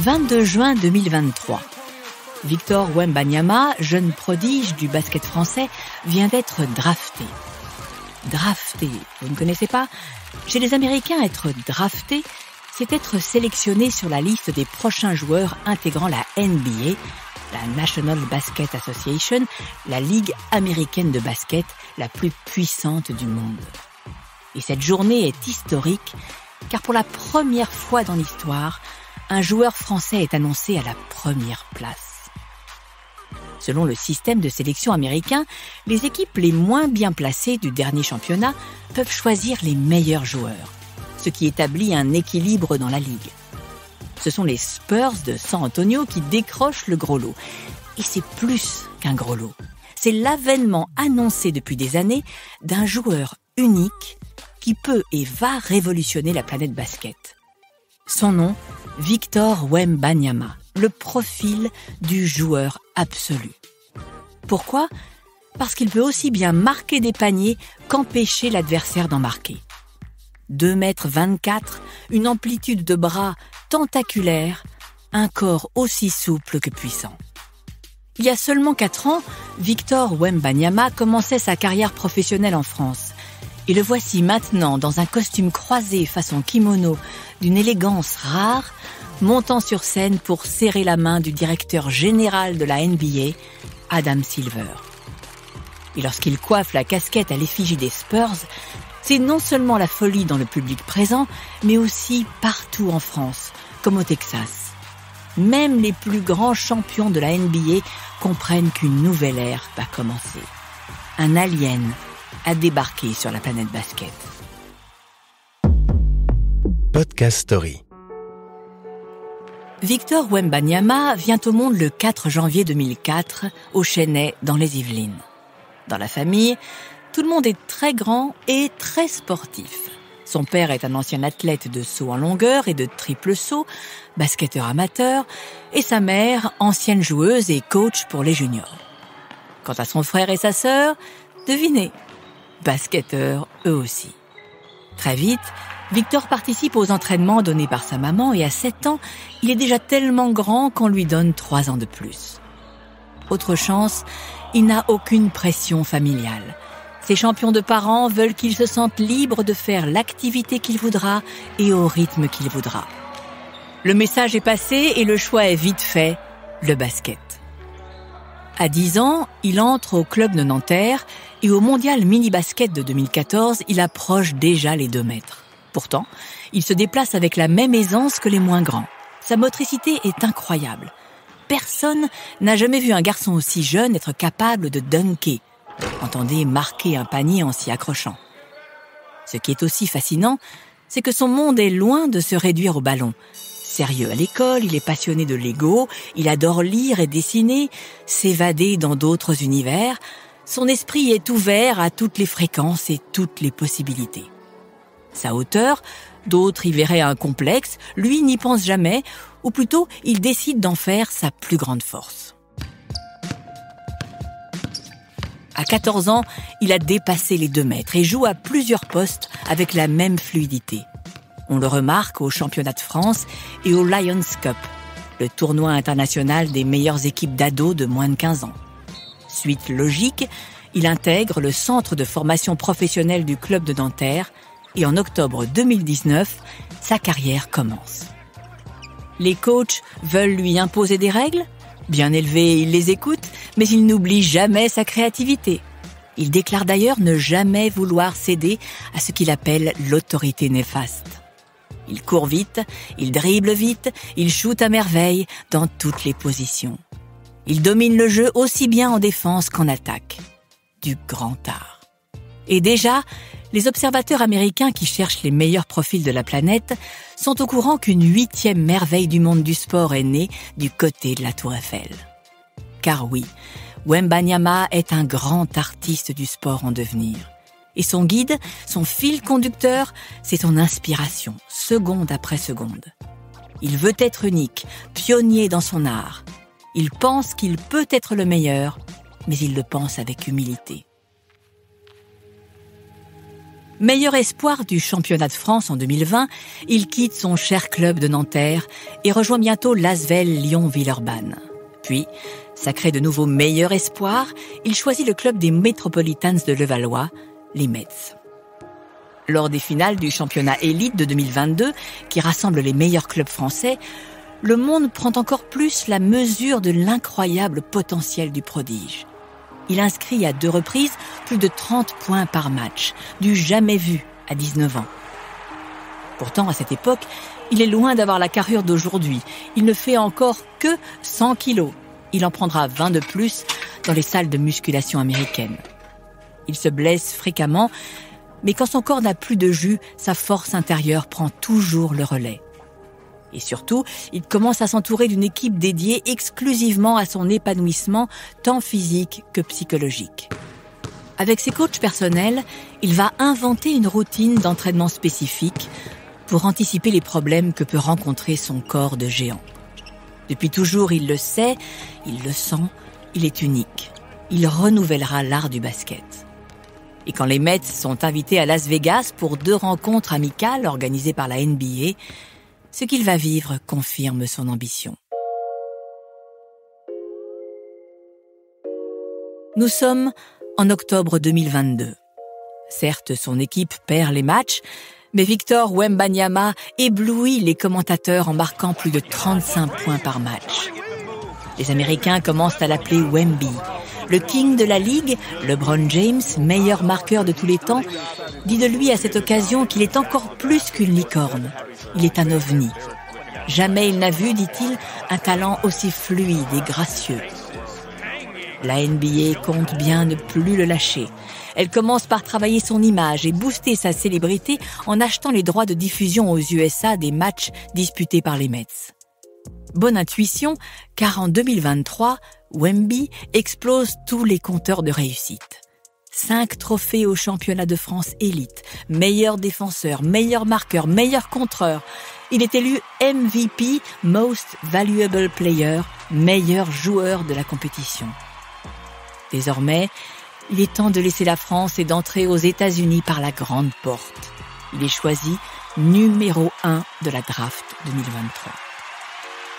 22 juin 2023. Victor Wembanyama, jeune prodige du basket français, vient d'être drafté. Drafté, vous ne connaissez pas ? Chez les Américains, être drafté, c'est être sélectionné sur la liste des prochains joueurs intégrant la NBA, la National Basket Association, la ligue américaine de basket la plus puissante du monde. Et cette journée est historique, car pour la première fois dans l'histoire, un joueur français est annoncé à la première place. Selon le système de sélection américain, les équipes les moins bien placées du dernier championnat peuvent choisir les meilleurs joueurs, ce qui établit un équilibre dans la ligue. Ce sont les Spurs de San Antonio qui décrochent le gros lot. Et c'est plus qu'un gros lot. C'est l'avènement annoncé depuis des années d'un joueur unique qui peut et va révolutionner la planète basket. Son nom, Victor Wembanyama, le profil du joueur absolu. Pourquoi ? Parce qu'il peut aussi bien marquer des paniers qu'empêcher l'adversaire d'en marquer. 2,24 m, une amplitude de bras tentaculaire, un corps aussi souple que puissant. Il y a seulement 4 ans, Victor Wembanyama commençait sa carrière professionnelle en France. Et le voici maintenant dans un costume croisé façon kimono, d'une élégance rare, montant sur scène pour serrer la main du directeur général de la NBA, Adam Silver. Et lorsqu'il coiffe la casquette à l'effigie des Spurs, c'est non seulement la folie dans le public présent, mais aussi partout en France, comme au Texas. Même les plus grands champions de la NBA comprennent qu'une nouvelle ère va commencer. Un alien a débarqué sur la planète basket. Podcast Story. Victor Wembanyama vient au monde le 4 janvier 2004 au Chesnay, dans les Yvelines. Dans la famille, tout le monde est très grand et très sportif. Son père est un ancien athlète de saut en longueur et de triple saut, basketteur amateur, et sa mère, ancienne joueuse et coach pour les juniors. Quant à son frère et sa sœur, devinez, basketteurs eux aussi. Très vite, Victor participe aux entraînements donnés par sa maman et à 7 ans, il est déjà tellement grand qu'on lui donne 3 ans de plus. Autre chance, il n'a aucune pression familiale. Ses champions de parents veulent qu'il se sente libre de faire l'activité qu'il voudra et au rythme qu'il voudra. Le message est passé et le choix est vite fait, le basket. À 10 ans, il entre au club de Nanterre et au mondial mini-basket de 2014, il approche déjà les 2 mètres. Pourtant, il se déplace avec la même aisance que les moins grands. Sa motricité est incroyable. Personne n'a jamais vu un garçon aussi jeune être capable de dunker. Entendez, marquer un panier en s'y accrochant. Ce qui est aussi fascinant, c'est que son monde est loin de se réduire au ballon. Sérieux à l'école, il est passionné de Lego, il adore lire et dessiner, s'évader dans d'autres univers. Son esprit est ouvert à toutes les fréquences et toutes les possibilités. Sa hauteur, d'autres y verraient un complexe, lui n'y pense jamais, ou plutôt il décide d'en faire sa plus grande force. À 14 ans, il a dépassé les 2 mètres et joue à plusieurs postes avec la même fluidité. On le remarque au championnat de France et au Lions Cup, le tournoi international des meilleures équipes d'ados de moins de 15 ans. Suite logique, il intègre le centre de formation professionnelle du club de Nanterre et en octobre 2019, sa carrière commence. Les coachs veulent lui imposer des règles ? Bien élevé, il les écoute, mais il n'oublie jamais sa créativité. Il déclare d'ailleurs ne jamais vouloir céder à ce qu'il appelle l'autorité néfaste. Il court vite, il dribble vite, il shoot à merveille dans toutes les positions. Il domine le jeu aussi bien en défense qu'en attaque. Du grand art. Et déjà, les observateurs américains qui cherchent les meilleurs profils de la planète sont au courant qu'une 8e merveille du monde du sport est née du côté de la Tour Eiffel. Car oui, Wembanyama est un grand artiste du sport en devenir. Et son guide, son fil conducteur, c'est son inspiration, seconde après seconde. Il veut être unique, pionnier dans son art. Il pense qu'il peut être le meilleur, mais il le pense avec humilité. Meilleur espoir du championnat de France en 2020, il quitte son cher club de Nanterre et rejoint bientôt l'Asvel Lyon-Villeurbanne. Puis, sacré de nouveau meilleur espoir, il choisit le club des Metropolitans de Levallois, les Mets. Lors des finales du championnat élite de 2022, qui rassemble les meilleurs clubs français, le monde prend encore plus la mesure de l'incroyable potentiel du prodige. Il inscrit à 2 reprises plus de 30 points par match, du jamais vu à 19 ans. Pourtant, à cette époque, il est loin d'avoir la carrure d'aujourd'hui. Il ne fait encore que 100 kilos. Il en prendra 20 de plus dans les salles de musculation américaines. Il se blesse fréquemment, mais quand son corps n'a plus de jus, sa force intérieure prend toujours le relais. Et surtout, il commence à s'entourer d'une équipe dédiée exclusivement à son épanouissement, tant physique que psychologique. Avec ses coachs personnels, il va inventer une routine d'entraînement spécifique pour anticiper les problèmes que peut rencontrer son corps de géant. Depuis toujours, il le sait, il le sent, il est unique. Il renouvellera l'art du basket. Et quand les Mets sont invités à Las Vegas pour 2 rencontres amicales organisées par la NBA, ce qu'il va vivre confirme son ambition. Nous sommes en octobre 2022. Certes, son équipe perd les matchs, mais Victor Wembanyama éblouit les commentateurs en marquant plus de 35 points par match. Les Américains commencent à l'appeler Wemby. Le king de la ligue, LeBron James, meilleur marqueur de tous les temps, dit de lui à cette occasion qu'il est encore plus qu'une licorne. Il est un ovni. Jamais il n'a vu, dit-il, un talent aussi fluide et gracieux. La NBA compte bien ne plus le lâcher. Elle commence par travailler son image et booster sa célébrité en achetant les droits de diffusion aux USA des matchs disputés par les Mets. Bonne intuition, car en 2023, Wemby explose tous les compteurs de réussite. 5 trophées au championnat de France élite, meilleur défenseur, meilleur marqueur, meilleur contreur. Il est élu MVP, Most Valuable Player, meilleur joueur de la compétition. Désormais, il est temps de laisser la France et d'entrer aux États-Unis par la grande porte. Il est choisi numéro 1 de la draft 2023.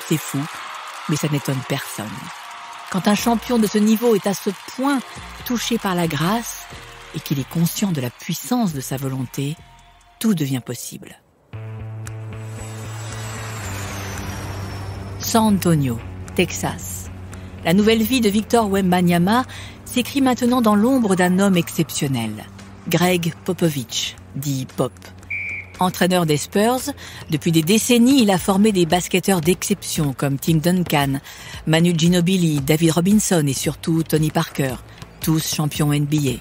C'est fou, mais ça n'étonne personne. Quand un champion de ce niveau est à ce point touché par la grâce et qu'il est conscient de la puissance de sa volonté, tout devient possible. San Antonio, Texas. La nouvelle vie de Victor Wembanyama s'écrit maintenant dans l'ombre d'un homme exceptionnel, Greg Popovich, dit Pop. Entraîneur des Spurs, depuis des décennies, il a formé des basketteurs d'exception comme Tim Duncan, Manu Ginobili, David Robinson et surtout Tony Parker, tous champions NBA.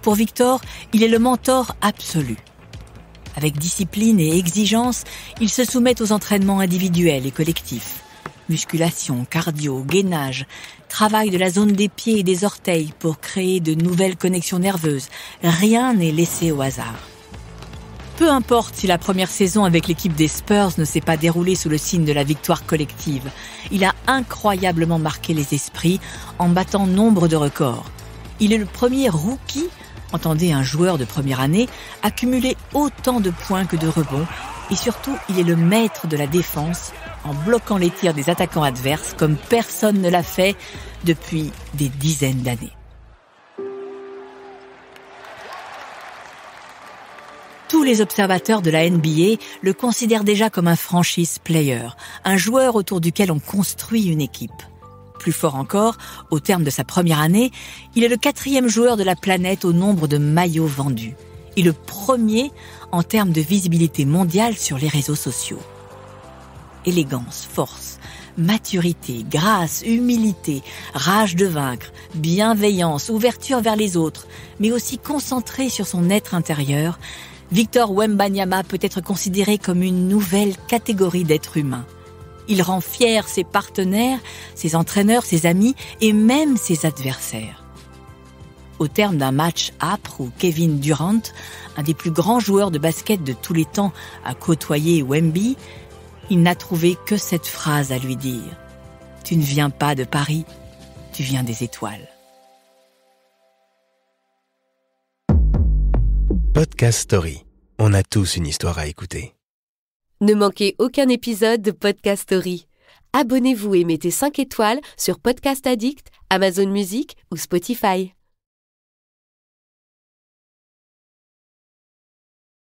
Pour Victor, il est le mentor absolu. Avec discipline et exigence, il se soumet aux entraînements individuels et collectifs. Musculation, cardio, gainage, travail de la zone des pieds et des orteils pour créer de nouvelles connexions nerveuses. Rien n'est laissé au hasard. Peu importe si la première saison avec l'équipe des Spurs ne s'est pas déroulée sous le signe de la victoire collective. Il a incroyablement marqué les esprits en battant nombre de records. Il est le premier rookie, entendez un joueur de première année, à cumuler autant de points que de rebonds. Et surtout, il est le maître de la défense en bloquant les tirs des attaquants adverses comme personne ne l'a fait depuis des dizaines d'années. Tous les observateurs de la NBA le considèrent déjà comme un franchise player, un joueur autour duquel on construit une équipe. Plus fort encore, au terme de sa première année, il est le 4e joueur de la planète au nombre de maillots vendus et le premier en termes de visibilité mondiale sur les réseaux sociaux. Élégance, force, maturité, grâce, humilité, rage de vaincre, bienveillance, ouverture vers les autres, mais aussi concentré sur son être intérieur, Victor Wembanyama peut être considéré comme une nouvelle catégorie d'êtres humains. Il rend fiers ses partenaires, ses entraîneurs, ses amis et même ses adversaires. Au terme d'un match âpre où Kevin Durant, un des plus grands joueurs de basket de tous les temps, a côtoyé Wemby, il n'a trouvé que cette phrase à lui dire : « Tu ne viens pas de Paris, tu viens des étoiles. » Podcast Story. On a tous une histoire à écouter. Ne manquez aucun épisode de Podcast Story. Abonnez-vous et mettez 5 étoiles sur Podcast Addict, Amazon Music ou Spotify.